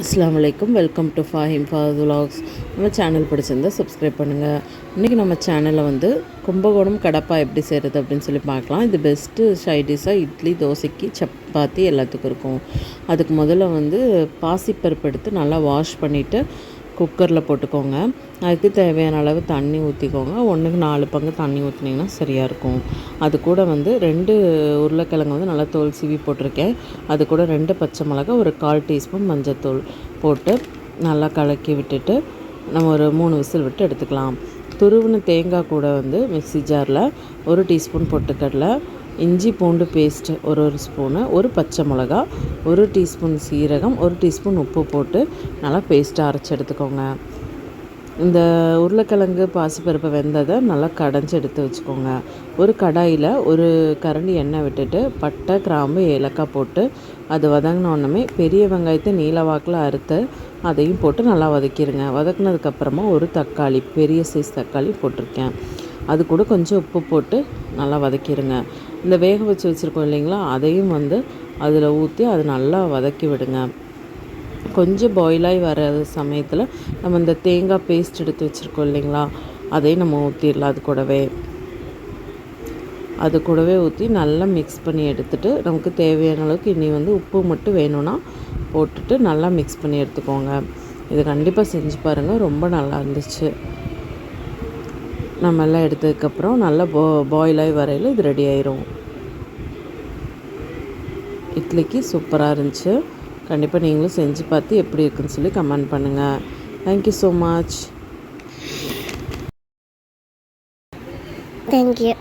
அஸ்ஸலாமு அலைக்கும். Welcome to Fahim Fahd vlogs. நம்ம சேனல் பிடிச்சிருந்தா சப்ஸ்கிரைப் பண்ணுங்கள். இன்றைக்கி நம்ம சேனலில் வந்து கும்பகோணம் கடப்பா எப்படி செய்கிறது அப்படின்னு சொல்லி பார்க்கலாம். இது பெஸ்ட்டு சைடிஷாக இட்லி, தோசைக்கு, சப்பாத்தி எல்லாத்துக்கும் இருக்கும். அதுக்கு முதல்ல வந்து பாசிப்பருப்பு எடுத்து நல்லா வாஷ் பண்ணிவிட்டு குக்கரில் போட்டுக்கோங்க. அதுக்கு தேவையான அளவு தண்ணி ஊற்றிக்கோங்க. 1க்கு 4 பங்கு தண்ணி ஊற்றினீங்கன்னா சரியாக இருக்கும். அது கூட வந்து 2 உருளைக்கிழங்கு வந்து நல்லா தோல் சீவி போட்டிருக்கேன். அது கூட 2 பச்சை மிளகாய், ஒரு 1/4 டீஸ்பூன் மஞ்சள்தூள் போட்டு நல்லா கலக்கி விட்டுட்டு நம்ம ஒரு 3 விசில் விட்டு எடுத்துக்கலாம். துருவின தேங்காய் கூட வந்து மிக்ஸி ஜாரில் 1 டீஸ்பூன் பொட்டுக்கடலை, இஞ்சி பூண்டு பேஸ்ட்டு ஒரு ஸ்பூனு, ஒரு பச்சை மிளகா, 1 டீஸ்பூன் சீரகம், 1 டீஸ்பூன் உப்பு போட்டு நல்லா பேஸ்ட்டாக அரைச்சி எடுத்துக்கோங்க. இந்த உருளைக்கிழங்கு பாசிப்பருப்பு வெந்ததை நல்லா கடைஞ்சி எடுத்து வச்சுக்கோங்க. ஒரு கடாயில் ஒரு கரண்டி எண்ணெய் விட்டுட்டு பட்டை, கிராம்பு, ஏலக்காய் போட்டு அது வதங்கினோடனே பெரிய வெங்காயத்தை நீல வாக்கில் அறுத்து அதையும் போட்டு நல்லா வதக்கிடுங்க. வதக்கினதுக்கப்புறமா ஒரு தக்காளி, பெரிய சைஸ் தக்காளி போட்டிருக்கேன். அது கூட கொஞ்சம் உப்பு போட்டு நல்லா வதக்கிடுங்க. இந்த வேக வச்சு வச்சுருக்கோம் இல்லைங்களா, அதையும் வந்து அதில் ஊற்றி அதை நல்லா வதக்கி விடுங்க. கொஞ்சம் பாயிலாகி வர சமயத்தில் நம்ம இந்த தேங்காய் பேஸ்ட் எடுத்து வச்சுருக்கோம் இல்லைங்களா, அதையும் நம்ம ஊற்றிடலாம். அது கூடவே ஊற்றி நல்லா மிக்ஸ் பண்ணி எடுத்துகிட்டு நமக்கு தேவையான அளவுக்கு இனி வந்து உப்பு மட்டும் வேணும்னா போட்டுட்டு நல்லா மிக்ஸ் பண்ணி எடுத்துக்கோங்க. இது கண்டிப்பாக செஞ்சு பாருங்கள், ரொம்ப நல்லா இருந்துச்சு. நம்ம எல்லாம் எடுத்ததுக்கப்புறம் நல்லா பாயிலாகி வரையில் இது ரெடி ஆயிரும். இட்லிக்கு சூப்பராக இருந்துச்சு. கண்டிப்பாக நீங்களும் செஞ்சு பார்த்து எப்படி இருக்குன்னு சொல்லி கமெண்ட் பண்ணுங்கள். Thank you so much. தேங்க்யூ.